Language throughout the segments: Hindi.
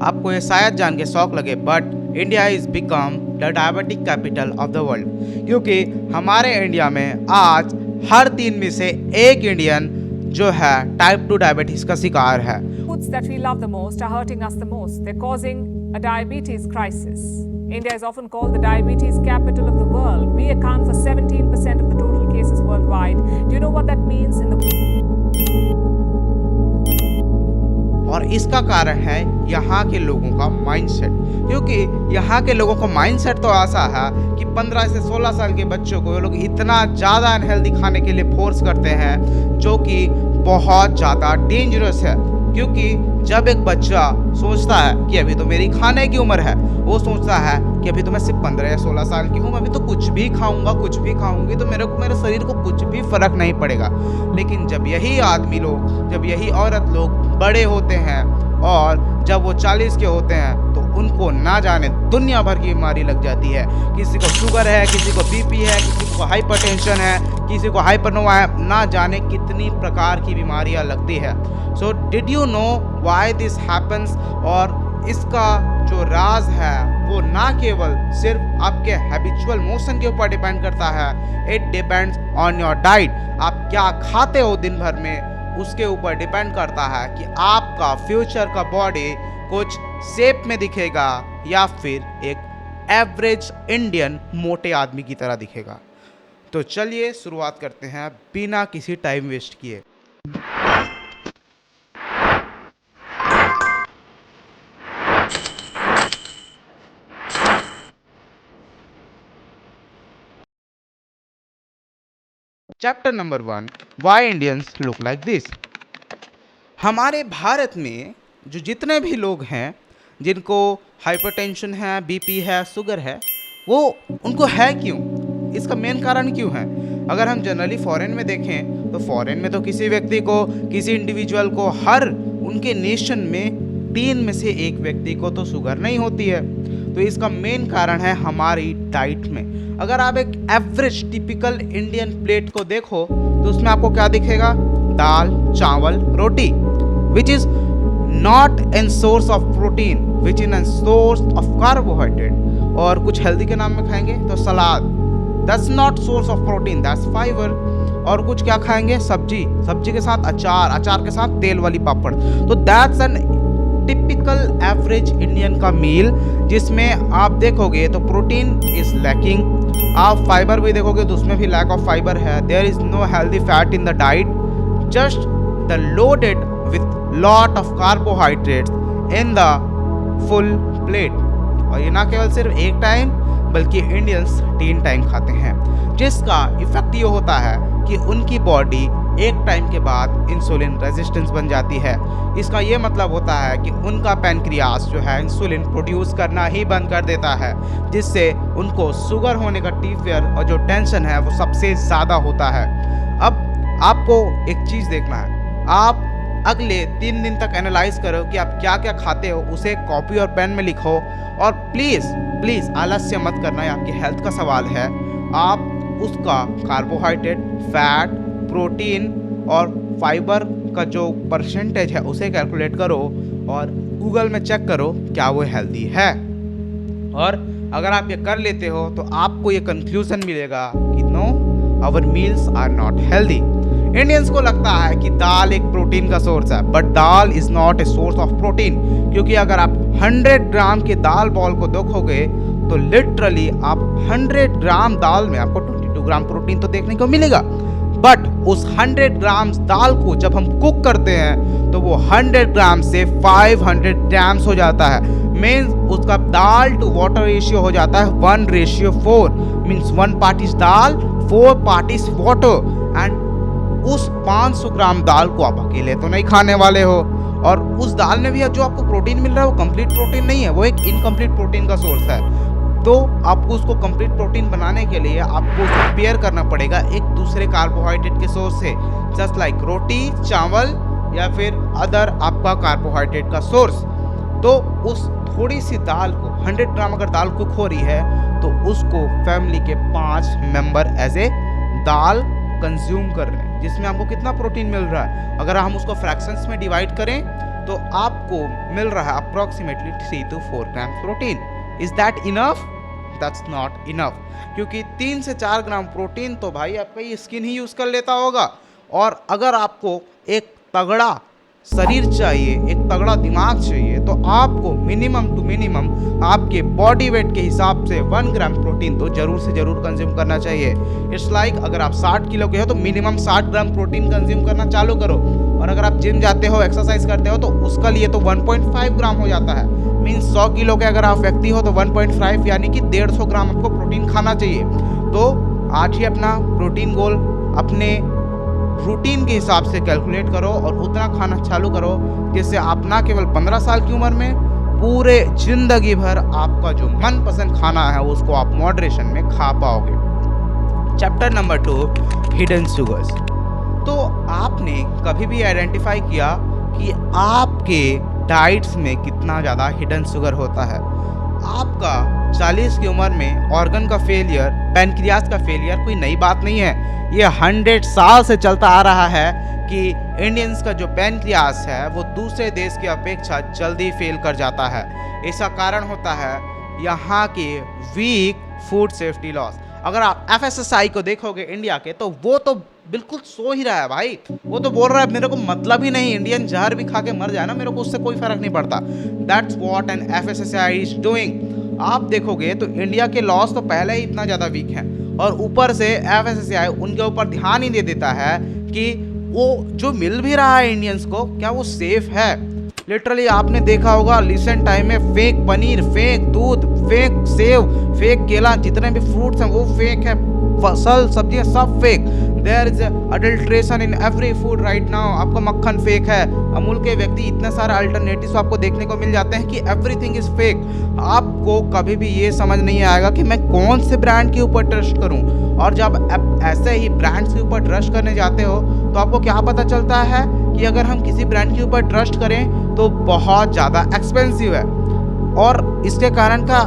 आपको ये शायद जान के शौक लगे, but India is become the diabetic capital of the world, क्योंकि हमारे इंडिया में आज हर 3 में से एक इंडियन जो है टाइप 2 डायबिटीज का शिकार है। Foods that we love the most are hurting us the most. They're causing a diabetes crisis. India is often called the diabetes capital of the world. We account for 17% of the total cases worldwide. Do you know what that means in the और इसका कारण है यहाँ के लोगों का माइंडसेट, क्योंकि यहाँ के लोगों का माइंडसेट तो ऐसा है कि 15 से 16 साल के बच्चों को ये लोग इतना ज़्यादा अनहेल्दी खाने के लिए फोर्स करते हैं, जो कि बहुत ज़्यादा डेंजरस है। क्योंकि जब एक बच्चा सोचता है कि अभी तो मेरी खाने की उम्र है, वो सोचता है कि अभी तो मैं सिर्फ 15 या 16 साल की हूँ, अभी तो कुछ भी खाऊंगा, कुछ भी खाऊंगी तो मेरे शरीर को कुछ भी फर्क नहीं पड़ेगा। लेकिन जब यही आदमी लोग, जब यही औरत लोग बड़े होते हैं और जब वो 40 के होते हैं, तो उनको ना जाने दुनिया भर की बीमारी लग जाती है। किसी को शुगर है, किसी को बीपी है, किसी को हाइपरटेंशन है, किसी को हाइपरनोवा है, ना जाने कितनी प्रकार की बीमारियां लगती है। So did you know why this happens? और इसका जो राज है वो ना केवल सिर्फ आपके हैबिचुअल मोशन के ऊपर डिपेंड करता है, it depends on your diet. आप क्या खाते हो दिन भर में, उसके ऊपर डिपेंड करता है कि आपका फ्यूचर का बॉडी कुछ शेप में दिखेगा या फिर एक एवरेज इंडियन मोटे आदमी की तरह दिखेगा। तो चलिए शुरुआत करते हैं बिना किसी टाइम वेस्ट किए। Chapter number 1, why Indians look like this. हमारे भारत में जो जितने भी लोग हैं जिनको हाइपरटेंशन है, बीपी है, शुगर है, वो उनको है क्यों? इसका मेन कारण क्यों है? अगर हम जनरली फॉरेन में देखें तो फॉरेन में तो किसी व्यक्ति को, किसी इंडिविजुअल को, हर उनके नेशन में 3 में से 1 व्यक्ति को तो शुगर नहीं होती है। तो इसका मेन कारण है हमारी डाइट में। अगर आप एक एवरेज टिपिकल इंडियन प्लेट को देखो तो उसमें आपको क्या दिखेगा? दाल, चावल, रोटी, which is not an source of protein, which is an source of carbohydrate. और कुछ हेल्दी के नाम में खाएंगे तो salad, that's not source of protein, that's fibre. और कुछ क्या खाएंगे? सब्जी, सब्जी के साथ अचार, अचार के साथ तेल वाली पापड़। तो that's an typical average Indian का मील, जिसमें आप देखोगे तो प्रोटीन इज लैकिंग। आप फाइबर भी देखोगे तो उसमें भी लैक ऑफ फाइबर है। There is no healthy fat in the diet, just the loaded with lot of carbohydrates in the full plate. और ये ना केवल सिर्फ एक टाइम बल्कि इंडियंस 3 टाइम खाते हैं, जिसका इफेक्ट ये होता है कि उनकी बॉडी एक टाइम के बाद इंसुलिन रेजिस्टेंस बन जाती है। इसका ये मतलब होता है कि उनका पैनक्रियास जो है इंसुलिन प्रोड्यूस करना ही बंद कर देता है, जिससे उनको शुगर होने का टीफियर और जो टेंशन है वो सबसे ज़्यादा होता है। अब आपको एक चीज़ देखना है, आप अगले 3 दिन तक एनालाइज करो कि आप क्या क्या खाते हो, उसे कॉपी और पेन में लिखो। और प्लीज़ आलस्य मत करना, ये आपकी हेल्थ का सवाल है। आप उसका कार्बोहाइड्रेट, फैट, प्रोटीन और फाइबर का जो परसेंटेज है उसे कैलकुलेट करो और गूगल में चेक करो क्या वो हेल्दी है। और अगर आप ये कर लेते हो तो आपको ये कंक्लूजन मिलेगा कि no, our meals are not healthy. Indians को लगता है कि दाल एक प्रोटीन का सोर्स है, but dal is not a source of protein, क्योंकि अगर आप 100 ग्राम के दाल बॉल को देखोगे तो लिटरली आप 100 ग्राम दाल में आपको 22 ग्राम प्रोटीन तो देखने को मिलेगा। बट उस 100 ग्राम दाल को जब हम कुक करते हैं तो वो 100 ग्राम से 500 ग्राम्स हो जाता है। मीन्स उसका दाल टू वाटर रेशियो हो जाता है 1:4, means 1 part is dal, 4 part is water. And उस 500 ग्राम दाल को आप अकेले तो नहीं खाने वाले हो, और उस दाल में भी जो आपको प्रोटीन मिल रहा है वो कंप्लीट प्रोटीन नहीं है, वो एक इनकम्प्लीट प्रोटीन का सोर्स है। तो आपको उसको कंप्लीट प्रोटीन बनाने के लिए आपको उसको पेयर करना पड़ेगा एक दूसरे कार्बोहाइड्रेट के सोर्स से, जस्ट लाइक रोटी, चावल या फिर अदर आपका कार्बोहाइड्रेट का सोर्स। तो उस थोड़ी सी दाल को, 100 ग्राम अगर दाल कुक हो रही है तो उसको फैमिली के 5 member as a dal consume कर रहे हैं, जिसमें आपको कितना प्रोटीन मिल रहा है। अगर हम उसको फ्रैक्शंस में डिवाइड करें तो आपको मिल रहा है approximately 3 to 4 gram protein. Is that enough? That's not enough, क्योंकि 3 से 4 ग्राम प्रोटीन तो भाई आपका ये स्किन ही यूज़ कर लेता होगा। और अगर आपको एक तगड़ा शरीर चाहिए, एक तगड़ा दिमाग चाहिए, तो आपको मिनिमम टू मिनिमम आपके बॉडी वेट के हिसाब से 1 ग्राम प्रोटीन तो जरूर से जरूर कंज्यूम करना चाहिए। इट्स लाइक अगर आप 60 किलो के हो तो मिनिमम 60 ग्राम प्रोटीन कंज्यूम करना चालू करो। और अगर आप जिम जाते हो, एक्सरसाइज करते हो, तो उसका लिए तो 1.5 ग्राम हो जाता है। मीन्स 100 किलो के अगर आप व्यक्ति हो तो 1.5 यानी कि 150 ग्राम आपको प्रोटीन खाना चाहिए। तो आज ही अपना प्रोटीन गोल अपने रूटीन के हिसाब से कैलकुलेट करो और उतना खाना चालू करो जिससे आप ना केवल 15 साल की उम्र में, पूरे जिंदगी भर आपका जो मनपसंद खाना है उसको आप मॉडरेशन में खा पाओगे। Chapter number 2, hidden sugars. तो आपने कभी भी आइडेंटिफाई किया कि आपके डाइट्स में कितना ज़्यादा हिडन शुगर होता है? आपका 40 की उम्र में ऑर्गन का फेलियर, पैनक्रियास का फेलियर कोई नई बात नहीं है। ये 100 साल से चलता आ रहा है कि इंडियंस का जो पैनक्रियास है वो दूसरे देश की अपेक्षा जल्दी फेल कर जाता है। इसका कारण होता है यहाँ के वीक फूड सेफ्टी लॉस। अगर आप FSSAI को देखोगे इंडिया के, तो वो तो बिल्कुल सो ही रहा है भाई। वो तो बोल रहा है मेरे को मतलब ही नहीं, इंडियन जहर भी खा के मर जाए ना, मेरे को उससे कोई फर्क नहीं पड़ता। That's what an FSSAI is doing. आप देखोगे तो इंडिया के लॉस तो पहले ही इतना ज़्यादा वीक हैं, और ऊपर से FSSAI उनके ऊपर ध्यान ही दे देता है कि वो जो मिल भी रहा है इंडियंस को, क्या वो सेफ है। लिटरली आपने देखा होगा रिसेंट टाइम में फेक पनीर, फेक दूध, फेक सेव, फेक केला, जितने भी फ्रूट्स हैं वो फेक है, फल सब्जियां सब fake. There is adulteration in every food right now. आपका मक्खन फेक है, अमूल के व्यक्ति इतने सारे अल्टरनेटिव्स आपको देखने को मिल जाते हैं कि एवरीथिंग इज फेक। आपको कभी भी ये समझ नहीं आएगा कि मैं कौन से ब्रांड के ऊपर ट्रस्ट करूं। और जब आप ऐसे ही ब्रांड्स के ऊपर ट्रस्ट करने जाते हो तो आपको क्या पता चलता है कि अगर हम किसी ब्रांड के ऊपर ट्रस्ट करें तो बहुत ज़्यादा एक्सपेंसिव है, और इसके कारण का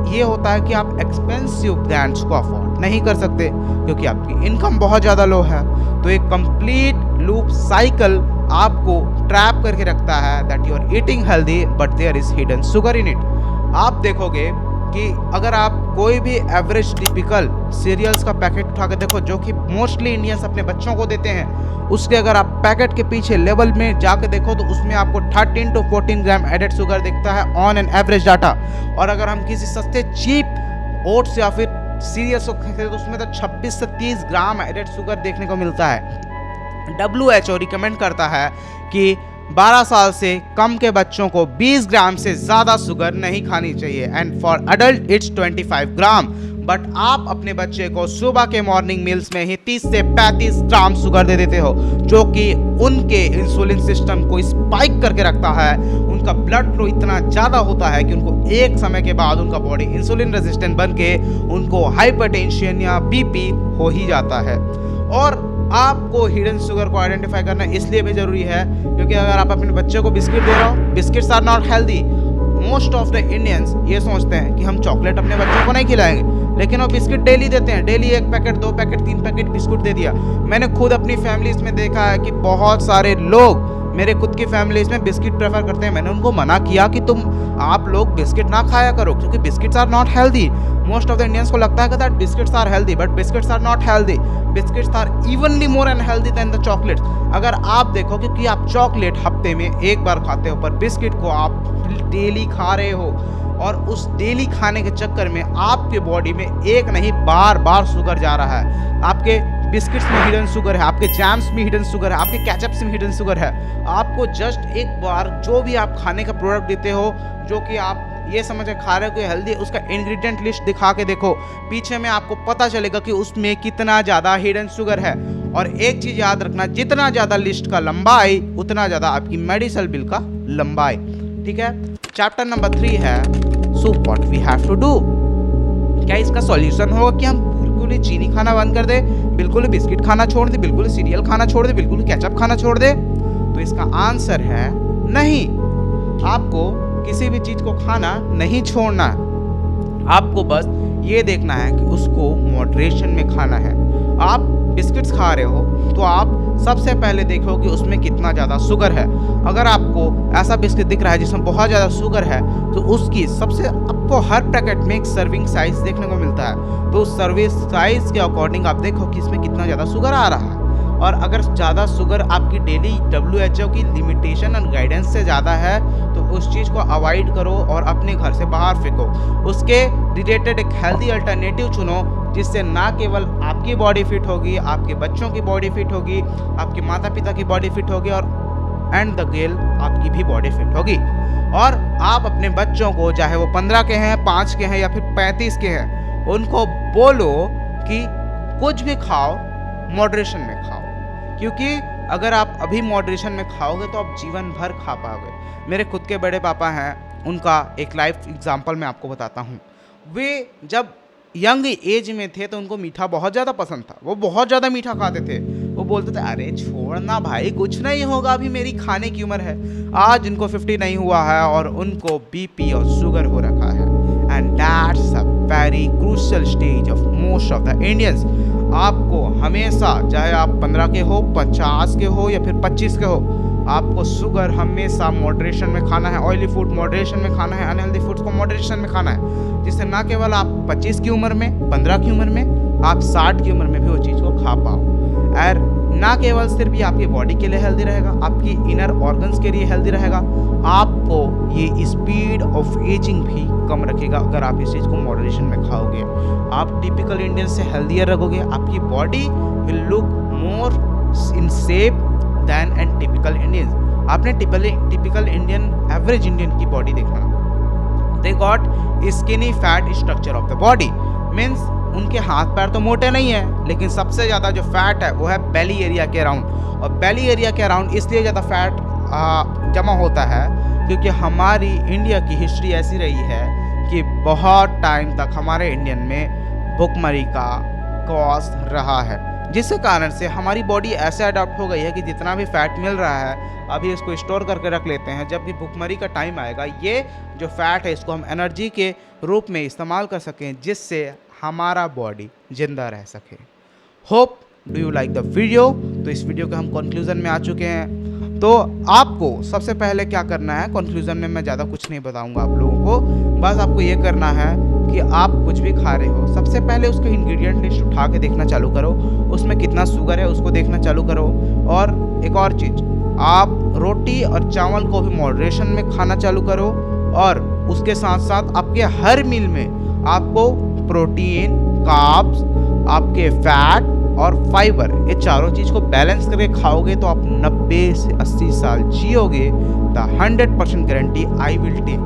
ये होता है कि आप एक्सपेंसिव ब्रांड्स को अफोर्ड नहीं कर सकते क्योंकि आपकी इनकम बहुत ज़्यादा लो है। तो एक कंप्लीट लूप साइकिल आपको ट्रैप करके रखता है that you are eating healthy but there is hidden sugar in it. आप देखोगे कि अगर आप कोई भी एवरेज टिपिकल सीरियल्स का पैकेट उठा के देखो, जो कि मोस्टली इंडियंस अपने बच्चों को देते हैं, उसके अगर आप पैकेट के पीछे लेवल में जाके देखो तो उसमें आपको 13 to 14 ग्राम एडेड शुगर दिखता है ऑन एन एवरेज डाटा। और अगर हम किसी सस्ते चीप ओट्स या फिर सीरियल्स को खरीदते तो उसमें तो 26 से 30 ग्राम एडेड शुगर देखने को मिलता है। WHO रिकमेंड करता है कि 12 साल से कम के बच्चों को 20 ग्राम से ज़्यादा शुगर नहीं खानी चाहिए, and for adult it's 25 gram. But आप अपने बच्चे को सुबह के मॉर्निंग मील्स में ही 30 से 35 ग्राम शुगर दे देते हो, जो कि उनके इंसुलिन सिस्टम को स्पाइक करके रखता है। उनका ब्लड फ्लो इतना ज़्यादा होता है कि उनको एक समय के बाद उनका बॉडी इंसुलिन रेजिस्टेंट बन के उनको हाइपरटेंशन या BP हो ही जाता है। और आपको हिडन शुगर को आइडेंटिफाई करना इसलिए भी जरूरी है क्योंकि अगर आप अपने बच्चे को बिस्किट दे रहे हो, biscuits are not healthy. Most of the Indians ये सोचते हैं कि हम चॉकलेट अपने बच्चों को नहीं खिलाएंगे, लेकिन वो बिस्किट डेली देते हैं। Daily 1 packet, 2 packet, 3 packet biscuit दे दिया। मैंने खुद अपनी फैमिलीज में देखा है कि बहुत सारे लोग मेरे खुद की फैमिलीज में बिस्किट प्रेफर करते हैं। मैंने उनको मना किया कि आप लोग बिस्किट ना खाया करो क्योंकि biscuits are not healthy. Most of the Indians को लगता है कि that biscuits are healthy, but biscuits are not healthy. Biscuits are evenly more unhealthy than the chocolates. अगर आप देखो कि आप चॉकलेट हफ्ते में 1 बार खाते हो, पर बिस्किट को आप डेली खा रहे हो, और उस डेली खाने के चक्कर में आपके बॉडी में एक नहीं बार बार शुगर जा रहा है। आपके बिस्किट्स में हिडन शुगर है, आपके जैम्स में हिडन शुगर है, आपके केचप्स में हिडन शुगर है। आपको जस्ट एक बार जो भी आप खाने का प्रोडक्ट देते हो जो कि आप ये समझ के खा रहे हो कि हेल्दी, उसका इंग्रेडिएंट लिस्ट दिखा के देखो, पीछे में आपको पता चलेगा कि उसमें कितना ज़्यादा हिडन शुगर है। और एक चीज़ याद रखना, जितना ज़्यादा लिस्ट का लंबाई उतना ज़्यादा आपकी मेडिसिन बिल का लंबाई। ठीक है। चैप्टर नंबर 3 है so what we have to do. क्या इसका सॉल्यूशन होगा कि हम बिल्कुल ही चीनी खाना बंद कर दे, बिल्कुल ही बिस्किट खाना छोड़ दे, बिल्कुल ही सीरियल खाना छोड़ दे, बिल्कुल ही केचप खाना छोड़ दे? तो इसका आंसर है नहीं। आपको किसी भी चीज़ को खाना नहीं छोड़ना है, आपको बस ये देखना है कि उसको मॉडरेशन में खाना है। आप बिस्किट्स खा रहे हो तो आप सबसे पहले देखो कि उसमें कितना ज़्यादा शुगर है। अगर आपको ऐसा बिस्किट दिख रहा है जिसमें बहुत ज़्यादा शुगर है तो उसकी सबसे आपको हर पैकेट में एक सर्विंग साइज देखने को मिलता है, तो उस सर्विंग साइज के अकॉर्डिंग आप देखो कि इसमें कितना ज़्यादा शुगर आ रहा है। और अगर ज़्यादा शुगर आपकी डेली WHO की लिमिटेशन एंड गाइडेंस से ज़्यादा है तो उस चीज़ को अवॉइड करो और अपने घर से बाहर फेंको। उसके रिलेटेड एक हेल्दी अल्टरनेटिव चुनो जिससे ना केवल आपकी बॉडी फिट होगी, आपके बच्चों की बॉडी फिट होगी, आपके माता पिता की बॉडी फिट होगी और एंड द गेल आपकी भी बॉडी फिट होगी। और आप अपने बच्चों को, चाहे वो 15 के हैं, 5 के हैं या फिर 35 के हैं, उनको बोलो कि कुछ भी खाओ मॉडरेशन में खाओ, क्योंकि अगर आप अभी मॉडरेशन में खाओगे तो आप जीवन भर खा पाओगे। मेरे खुद के बड़े पापा हैं, उनका एक लाइफ एग्जांपल मैं आपको बताता हूँ। वे जब यंग एज में थे तो उनको मीठा बहुत ज़्यादा पसंद था, वो बहुत ज़्यादा मीठा खाते थे। वो बोलते थे अरे छोड़ना भाई, कुछ नहीं होगा, अभी मेरी खाने की उम्र है। आज उनको 50 नहीं हुआ है और उनको BP और शुगर हो रखा है। And that's a very crucial stage of most of the Indians. आपको हमेशा, चाहे आप 15 के हो, 50 के हो या फिर 25 के हो, आपको शुगर हमेशा मॉडरेशन में खाना है। ऑयली फूड मॉडरेशन में खाना है, अनहेल्दी फूड्स को मॉडरेशन में खाना है, जिससे ना केवल आप 25 की उम्र में, 15 की उम्र में, आप 60 की उम्र में भी वो चीज़ को खा पाओ। और ना केवल सिर्फ ये आपकी बॉडी के लिए हेल्दी रहेगा, आपकी इनर ऑर्गन्स के लिए हेल्दी रहेगा, आपको ये स्पीड ऑफ एजिंग भी कम रखेगा अगर आप इस चीज़ को मॉडरेशन में खाओगे। आप टिपिकल इंडियन से हेल्दियर रहोगे, आपकी body will look more in shape than and typical Indian. आपने टिपिकल इंडियन, एवरेज इंडियन की बॉडी देखना, they got skinny fat structure of the body, means उनके हाथ पैर तो मोटे नहीं है, लेकिन सबसे ज़्यादा जो फैट है वो है बेली एरिया के अराउंड। और बेली एरिया के अराउंड इसलिए ज़्यादा फैट जमा होता है क्योंकि हमारी इंडिया की हिस्ट्री ऐसी रही है कि बहुत टाइम तक हमारे इंडियन में भुखमरी का कॉज रहा है, जिसके कारण से हमारी बॉडी ऐसे अडॉप्ट हो गई है कि जितना भी फैट मिल रहा है अभी इसको स्टोर करके रख लेते हैं। जब भी भुखमरी का टाइम आएगा, ये जो फैट है इसको हम एनर्जी के रूप में इस्तेमाल कर सकें, जिससे हमारा बॉडी जिंदा रह सके। Hope do you like the video. तो इस वीडियो के हम कंक्लूजन में आ चुके हैं। तो आपको सबसे पहले क्या करना है, कंक्लूजन में मैं ज़्यादा कुछ नहीं बताऊंगा आप लोगों को, बस आपको ये करना है कि आप कुछ भी खा रहे हो, सबसे पहले उसके इंग्रेडिएंट लिस्ट उठा के देखना चालू करो, उसमें कितना शुगर है उसको देखना चालू करो। और एक और चीज़, आप रोटी और चावल को भी मॉडरेशन में खाना चालू करो। और उसके साथ साथ आपके हर मील में आपको प्रोटीन, कार्ब्स, आपके फैट और फाइबर, ये चारों चीज़ को बैलेंस करके खाओगे तो आप 90 से 80 साल जियोगे। The 100% guarantee I will take,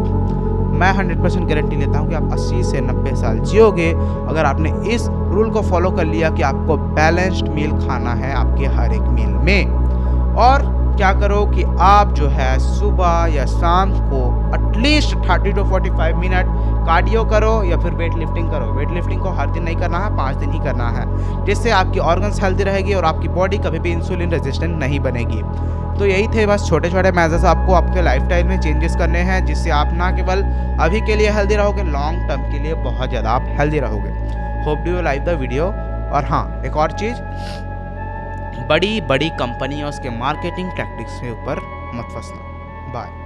मैं 100% गारंटी लेता हूँ कि आप 80 से 90 साल जियोगे अगर आपने इस रूल को फॉलो कर लिया कि आपको बैलेंस्ड मील खाना है आपके हर एक मील में। और क्या करो कि आप जो है सुबह या शाम को एटलीस्ट 30 to 45 मिनट कार्डियो करो या फिर वेट लिफ्टिंग करो। वेट लिफ्टिंग को हर दिन नहीं करना है, 5 दिन ही करना है, जिससे आपकी ऑर्गन्स हेल्दी रहेगी और आपकी बॉडी कभी भी इंसुलिन रेजिस्टेंट नहीं बनेगी। तो यही थे बस छोटे छोटे मेजर्स आपको आपके लाइफस्टाइल में चेंजेस करने हैं, जिससे आप ना केवल अभी के लिए हेल्दी रहोगे, लॉन्ग टर्म के लिए बहुत ज़्यादा आप हेल्दी रहोगे। Hope do you like the video. और हाँ, एक और चीज़, बड़ी बड़ी कंपनी और उसके मार्केटिंग टैक्टिक्स के ऊपर मत फंसना। बाय।